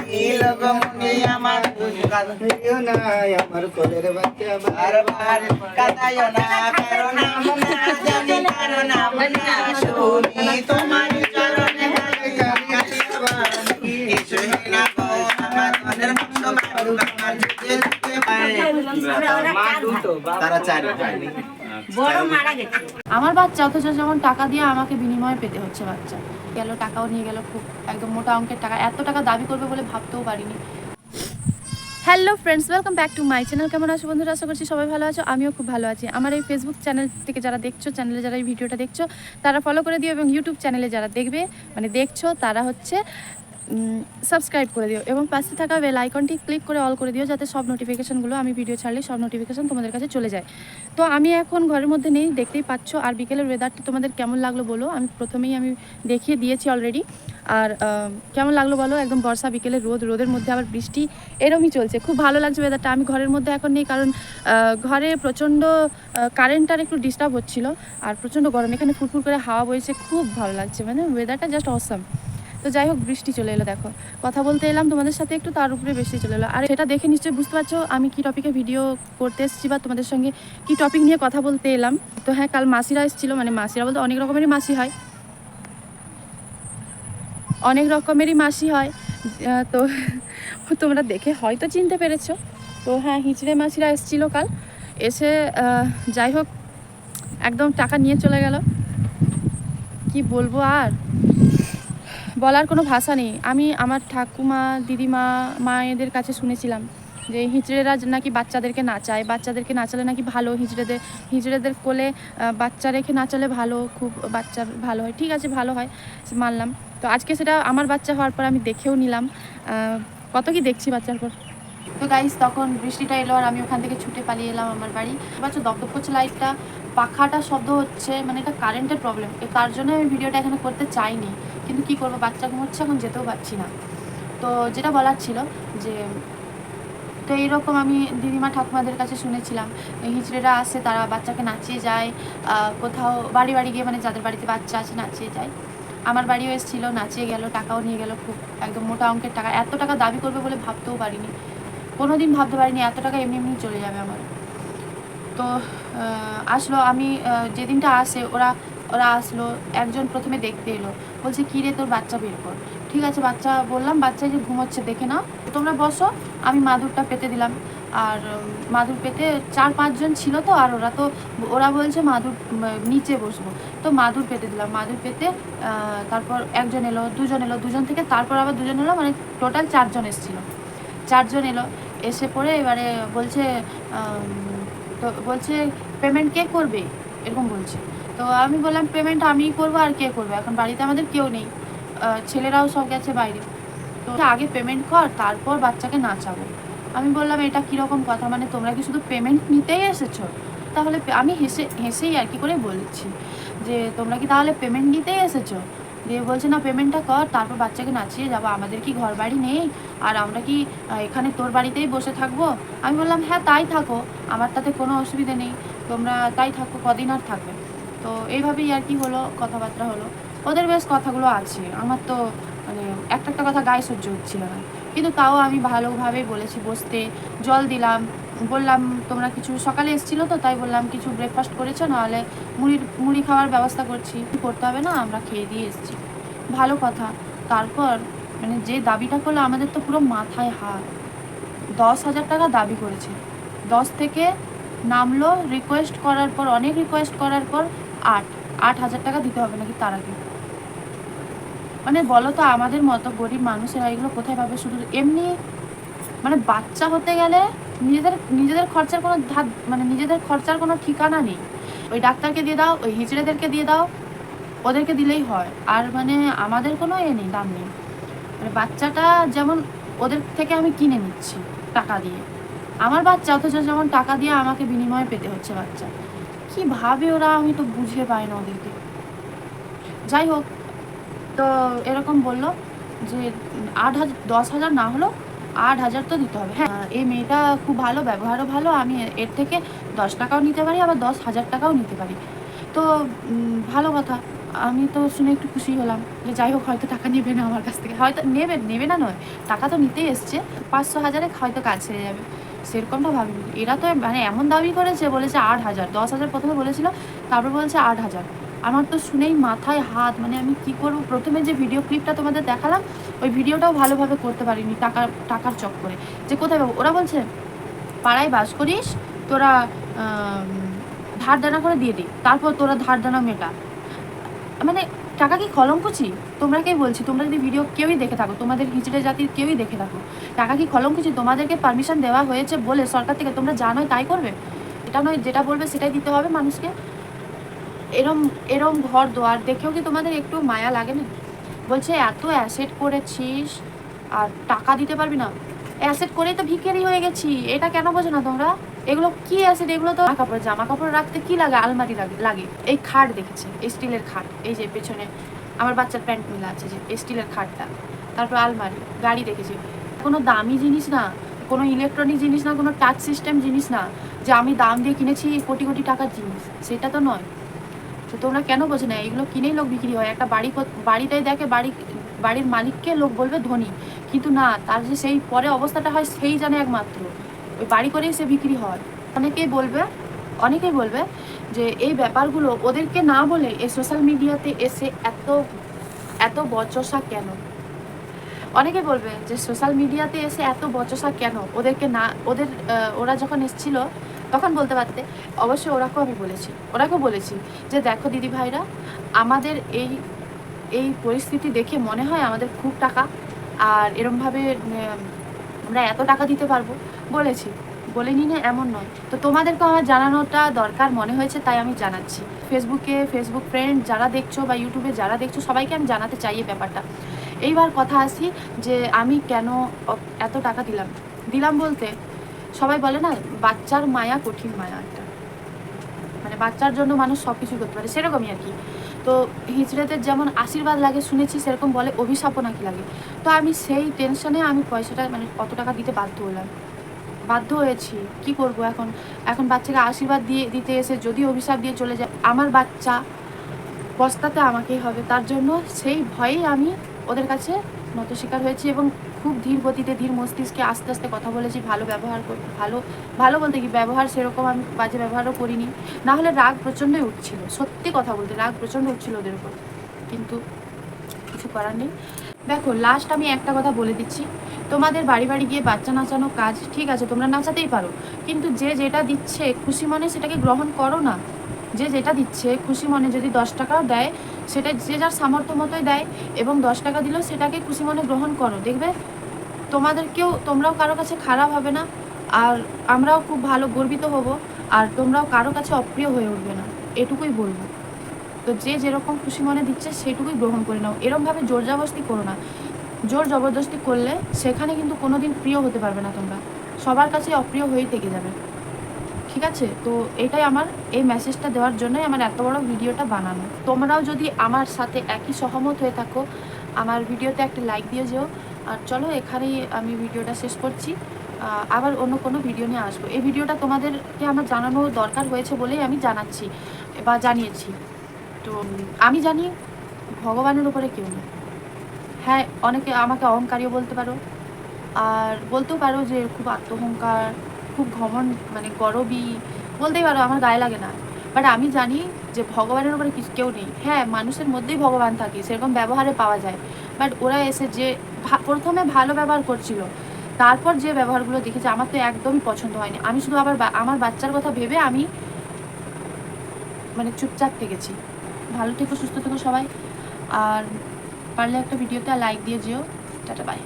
নীলগমনি আমার কাঁদিও না আমার কোলের বাচ্চা বারবার কাঁদাইও না কারো নাম না জানি কারো নাম না শুনি তোমার চরণে কিছুই না গো আমার মনের মতো আমার যেতে পারে তারা চারি ভাই বড় মারা গেছে আমার বাচ্চা, অথচ যেমন টাকা দিয়ে আমাকে বিনিময়ে পেতে হচ্ছে বাচ্চা। গেল টাকাও নিয়ে গেল, খুব একদম মোটা অঙ্কের টাকা, এত টাকা দাবি করবে বলে ভাবতেও পারিনি। Hello friends, welcome back to my channel. কেমন আছো বন্ধুরা? আশা করছি সবাই ভালো আছো, আমিও খুব ভালো আছি। আমার এই ফেসবুক চ্যানেল থেকে যারা দেখছো, চ্যানেলে যারা এই ভিডিওটা দেখছো তারা ফলো করে দিও, এবং ইউটিউব চ্যানেলে যারা দেখবে মানে দেখছো তারা হচ্ছে সাবস্ক্রাইব করে দিও, এবং পাশে থাকা বেল আইকনটি ক্লিক করে অল করে দিও, যাতে সব নোটিফিকেশানগুলো আমি ভিডিও ছাড়লে সব নোটিফিকেশান তোমাদের কাছে চলে যায়। তো আমি এখন ঘরের মধ্যে নেই, দেখতেই পাচ্ছ। আর বিকেলের ওয়েদারটি তোমাদের কেমন লাগলো বলো। আমি প্রথমেই দেখিয়ে দিয়েছি অলরেডি। আর কেমন লাগলো বলো, একদম বর্ষা বিকেলে রোদের মধ্যে আবার বৃষ্টি, এরমই চলছে। খুব ভালো লাগছে ওয়েদারটা। আমি ঘরের মধ্যে এখন নেই, কারণ ঘরে প্রচণ্ড কারেন্টটার একটু ডিস্টার্ব হচ্ছিলো, আর প্রচণ্ড গরম। এখানে ফুটফুট করে হাওয়া বইছে, খুব ভালো লাগছে, মানে ওয়েদারটা জাস্ট অসাম। তো যাই হোক, বৃষ্টি চলে এলো, দেখো কথা বলতে এলাম তোমাদের সাথে একটু, তার উপরে বৃষ্টি চলে এলো। আর সেটা দেখে নিশ্চয়ই বুঝতে পারছো আমি কি টপিকে ভিডিও করতে এসেছি, বা তোমাদের সঙ্গে কি টপিক নিয়ে কথা বলতে এলাম। তো হ্যাঁ, কাল মাসিরা এসেছিলো, মানে মাসিরা বলতে অনেক রকমেরই মাসি হয়, অনেক রকমেরই মাসি হয়। তো তোমরা দেখে হয়তো চিনতে পেরেছো। তো হ্যাঁ, হিঁচড়ে মাসিরা এসেছিলো কাল, এসে যাই হোক একদম টাকা নিয়ে চলে গেল। কি বলবো, আর বলার কোনো ভাষা নেই। আমি আমার ঠাকুমা, দিদিমা, মায়েদের কাছে শুনেছিলাম যে হিঁচড়েরা নাকি বাচ্চাদেরকে নাচায়, বাচ্চাদেরকে নাচালে নাকি ভালো, হিঁচড়েদের কোলে বাচ্চা রেখে নাচালে ভালো, খুব বাচ্চা ভালো হয়। ঠিক আছে, ভালো হয়, মানলাম। তো আজকে সেটা আমার বাচ্চা হওয়ার পর আমি দেখেও নিলাম, কত কি দেখছি বাচ্চার পর। তো গাইস, তখন বৃষ্টিটা এলো আর আমি ওখান থেকে ছুটে পালিয়ে এলাম আমার বাড়ি। বাচ্চা দপদপ করছে লাইটটা, পাখাটা শব্দ হচ্ছে, মানে এটা কারেন্টের প্রবলেম। তার জন্য আমি ভিডিওটা এখানে করতে চাইনি, কিন্তু কি করবো, বাচ্চা ঘুমোচ্ছে, এখন যেতেও পারছি না। তো যেটা বলার ছিল যে, তো এইরকম আমি দিদিমা ঠাকুমাদের কাছে শুনেছিলাম হিঁচড়েরা আসে, তারা বাচ্চাকে নাচিয়ে যায়, কোথাও বাড়ি বাড়ি গিয়ে, মানে যাদের বাড়িতে বাচ্চা আছে নাচিয়ে যায়। আমার বাড়িও এসেছিল, নাচিয়ে গেল, টাকাও নিয়ে গেল, খুব একদম মোটা অঙ্কের টাকা, এত টাকা দাবি করবে বলে ভাবতেও পারিনি, কোনোদিন ভাবতে পারিনি এত টাকা এমনি এমনি চলে যাবে আমার। তো আসলো, আমি যেদিনটা আসে ওরা আসলো, একজন প্রথমে দেখতে এলো, বলছে কী রে তোর বাচ্চা বের কর। ঠিক আছে, বাচ্চা বললাম, বাচ্চা যে ঘুমোচ্ছে দেখে নাও, তোমরা বসো। আমি মাদুরটা পেতে দিলাম, আর মাদুর পেতে 4-5 জন ছিল তো, আর ওরা বলছে মাদুর নিচে বসবো, তো মাদুর পেতে দিলাম। মাদুর পেতে তারপর একজন এলো, দুজন এলো, দুজন থেকে তারপর আবার দুজন এলো, মানে টোটাল 4 জন এসেছিলো। 4 জন এলো, এসে পড়ে এবারে বলছে পেমেন্ট কে করবে, এরকম বলছে। তো আমি বললাম পেমেন্ট আমিই করবো, আর কে করবে, এখন বাড়িতে আমাদের কেউ নেই, ছেলেরাও সব গেছে বাইরে, তো আগে পেমেন্ট কর, তারপর বাচ্চাকে নাচাবো। আমি বললাম এটা কীরকম কথা, মানে তোমরা কি শুধু পেমেন্ট নিতেই এসেছো? তাহলে আমি হেসেই আর কি করে বলছি যে তোমরা কি তাহলে পেমেন্ট নিতেই এসেছো? দিয়ে বলছে না, পেমেন্টটা কর, তারপর বাচ্চাকে নাচিয়ে যাবো, আমাদের কি ঘর বাড়ি নেই, আর আমরা কি এখানে তোর বাড়িতেই বসে থাকবো? আমি বললাম হ্যাঁ তাই থাকো, আমার তাতে কোনো অসুবিধে নেই, তোমরা তাই থাকো, কদিন আর থাকবে। তো এইভাবেই আর কি হলো, কথাবার্তা হলো। ওদের বেশ কথাগুলো আছে, আমার তো মানে একটা কথা গায়ে সহ্য হচ্ছিল না, কিন্তু তাও আমি ভালোভাবেই বলেছি বসতে, জল দিলাম, বললাম তোমরা কিছু, সকালে এসেছিলো তো তাই বললাম কিছু ব্রেকফাস্ট করেছো, নাহলে মুড়ি খাওয়ার ব্যবস্থা করছি, করতে হবে না, আমরা খেয়ে দিয়ে এসেছি। ভালো কথা। তারপর মানে যে দাবিটা করলো, আমাদের তো পুরো মাথায় হাত। 10,000 টাকা দাবি করেছে, 10 থেকে নামলো, রিকোয়েস্ট করার পর, অনেক রিকোয়েস্ট করার পর 8,000 টাকা দিতে হবে নাকি তার আগে। মানে বলো তো, আমাদের মতো গরিব মানুষেরা এগুলো কোথায় পাবে? শুধু এমনি, মানে বাচ্চা হতে গেলে নিজেদের খরচার কোনো মানে নিজেদের খরচার কোনো ঠিকানা নেই। ওই ডাক্তারকে দিয়ে দাও, ওই হিজড়েদেরকে দিয়ে দাও, ওদেরকে দিলেই হয়, আর মানে আমাদের কোনো নেই, দাম নেই। মানে বাচ্চাটা যেমন ওদের থেকে আমি কিনে নিচ্ছি টাকা দিয়ে, আমার বাচ্চা, অথচ যেমন টাকা দিয়ে আমাকে বিনিময়ে পেতে হচ্ছে বাচ্চা। কি ভাবে ওরা, আমি তো বুঝে পাই না ওদেরকে। যাই হোক, তো এরকম বললো যে 8,000, 10,000 না হলো 8,000 তো দিতে হবে। হ্যাঁ, এই মেয়েটা খুব ভালো, ব্যবহারও ভালো, আমি এর থেকে 10 টাকাও নিতে পারি, আবার 10,000 টাকাও নিতে পারি, তো ভালো কথা। আমি তো শুনে একটু খুশি হলাম যে যাই হোক হয়তো টাকা নেবে না আমার কাছ থেকে, হয়তো নেবে না নয়, টাকা তো নিতেই এসছে, 500-1000 হয়তো কাজ ছেড়ে যাবে, সেরকমটা ভাবিনি। এরা তো মানে এমন দাবি করেছে, বলেছে 8000, 10,000 প্রথমে বলেছিল, তারপর বলেছে 8000। আমার তো শুনেই মাথায় হাত, মানে আমি কি করব। প্রথমে যে ভিডিও ক্লিপটা তোমাদের দেখালাম, ওই ভিডিওটাও ভালোভাবে করতে পারিনি টাকার চক্করে। যে কোথায় পাবো, ওরা বলছে পাড়ায় বাস করিস, তোরা ধার দানা করে দিয়ে দিই, তারপর তোরা ধার দানা মেটা। মানে টাকা কি কলঙ্কুচি? তোমরাকেই বলছি, তোমরা যদি ভিডিও কেউই দেখে থাকো, তোমাদের হিজড়ে জাতির কেউই দেখে থাকো, টাকা কি কলঙ্কুচি? তোমাদেরকে পারমিশন দেওয়া হয়েছে বলে সরকার থেকে, তোমরা জানোই তাই করবে? এটা নয় যেটা বলবে সেটাই দিতে হবে মানুষকে। এরম এরম ঘর দোয়ার দেখেও কি তোমাদের একটু মায়া লাগে না? বলছে এত অ্যাসেট করেছিস আর টাকা দিতে পারবি না। অ্যাসেট করেই তো ভিখারি হয়ে গেছি, এটা কেন বোঝো না তোমরা? এগুলো কি অ্যাসেট? এগুলো তো জামা কাপড় রাখতে কি লাগে, আলমারি লাগে। এই খাট দেখেছে, স্টিলের খাট, এই যে পেছনে আমার বাচ্চার প্যান্ট মিলা আছে যে স্টিলের খাটটা, তারপর আলমারি, গাড়ি দেখেছি। কোনো দামি জিনিস না, কোনো ইলেকট্রনিক জিনিস না, কোনো টাচ সিস্টেম জিনিস না যে আমি দাম দিয়ে কিনেছি কোটি কোটি টাকার জিনিস, সেটা তো নয়। তো তোমরা কেন বোঝো না? এগুলো কিনেই লোক বিক্রি হয়। একটা বাড়িটাই দেখে, বাড়ির মালিককে লোক বলবে ধনী, কিন্তু না, তার যে সেই পরে অবস্থাটা হয় সেই জানে একমাত্র। ওই বাড়ি করেই সে বিক্রি হয়। অনেকেই বলবে যে এই ব্যাপারগুলো ওদেরকে না বলে এই সোশ্যাল মিডিয়াতে এসে এত বচসা কেন? অনেকে বলবে যে সোশ্যাল মিডিয়াতে এসে এত বচসা কেন, ওদেরকে না, ওরা যখন এসেছিল তখন বলতে পারতে। অবশ্যই ওরাকেও বলেছি যে দেখো দিদি ভাইরা, আমাদের এই পরিস্থিতি দেখে মনে হয় আমাদের খুব টাকা, আর এরমভাবে আমরা এত টাকা দিতে পারবো, বলিনি না এমন নয়। তো তোমাদেরকে আমার জানানোটা দরকার মনে হয়েছে, তাই আমি জানাচ্ছি। ফেসবুক ফ্রেন্ড যারা দেখছো বা ইউটিউবে যারা দেখছো, সবাইকে আমি জানাতে চাই এই ব্যাপারটা। এইবার কথা আসি যে আমি কেন এত টাকা দিলাম বলতে, সবাই বলে না বাচ্চার মায়া কঠিন মায়া একটা, মানে বাচ্চার জন্য মানুষ সব কিছু করতে পারে, সেরকমই আর কি। তো হিজড়েদের যেমন আশীর্বাদ লাগে শুনেছি, সেরকম বলে অভিশাপও নাকি লাগে। তো আমি সেই টেনশনে আমি পয়সাটা মানে কত টাকা দিতে বাধ্য হয়েছি। কি করব এখন বাচ্চাকে আশীর্বাদ দিতে এসে যদি অভিশাপ দিয়ে চলে যায়, আমার বাচ্চা পস্তাতে আমাকেই হবে। তার জন্য সেই ভয়েই আমি ওদের কাছে নত শিকার হয়েছি এবং খুব ধীর গতিতে, ধীর মস্তিষ্কে আস্তে আস্তে কথা বলেছি। ভালো ব্যবহার ভালো বলতে কি, ব্যবহার সেরকম আমি বাজে ব্যবহারও করিনি। না হলে রাগ প্রচণ্ডই উঠছিল, সত্যি কথা বলতে রাগ প্রচণ্ড উঠছিল ওদের উপর, কিন্তু কিছু করার নেই। দেখো লাস্ট আমি একটা কথা বলে দিচ্ছি, তোমাদের বাড়ি বাড়ি গিয়ে বাচ্চা নাচানো কাজ ঠিক আছে, তোমরা নাচাতেই পারো, কিন্তু যে যেটা দিচ্ছে খুশি মনে সেটাকে গ্রহণ করো না। যে যেটা দিচ্ছে খুশি মনে, যদি 10 টাকাও দেয় সেটা যে যার সামর্থ্য মতোই দেয়, এবং 10 টাকা দিলেও সেটাকে খুশি মনে গ্রহণ করো। দেখবে তোমরাও কারো কাছে খারাপ হবে না, আর আমরাও খুব ভালো গর্বিত হব, আর তোমরাও কারো কাছে অপ্রিয় হয়ে উঠবে না, এটুকুই বলবো। তো যে যেরকম খুশি মনে দিচ্ছে সেটুকুই গ্রহণ করে নাও, এরমভাবে জোর জবরদস্তি করো না। জোর জবরদস্তি করলে সেখানে কিন্তু কোনোদিন প্রিয় হতে পারবে না, তোমরা সবার কাছে অপ্রিয় হয়েই থেকে যাবে। ঠিক আছে? তো এটাই আমার এই মেসেজটা দেওয়ার জন্যই আমার এত বড় ভিডিওটা বানানো। তোমরাও যদি আমার সাথে একই সহমত হয়ে থাকো, আমার ভিডিওতে একটা লাইক দিয়ে যেও। আর চলো এখানেই আমি ভিডিওটা শেষ করছি, আবার অন্য কোনো ভিডিও নিয়ে আসবো। এই ভিডিওটা তোমাদেরকে আমার জানানো দরকার হয়েছে বলেই আমি জানাচ্ছি বা জানিয়েছি। তো আমি জানি ভগবানের উপরে কেউ নেই। হ্যাঁ, অনেকে আমাকে অহংকারীও বলতে পারো, আর বলতেও পারো যে খুব আত্মহংকার, খুব মানে গরবী, বলতেই পারো, আমার গায়ে লাগে না। বাট আমি জানি যে ভগবানের উপরে কেউ নেই। হ্যাঁ, মানুষের মধ্যেই ভগবান থাকে, সেরকম ব্যবহারে পাওয়া যায়। বাট ওরা এসে যে প্রথমে ভালো ব্যবহার করছিল, তারপর যে ব্যবহারগুলো দেখেছে আমার তো একদমই পছন্দ হয়নি। আমি শুধু আমার বাচ্চার কথা ভেবে আমি মানে চুপচাপ থেকেছি। ভালো থেকো, সুস্থ থেকো সবাই, আর পারলে একটা ভিডিওতে লাইক দিয়ে যেও। Tata, by.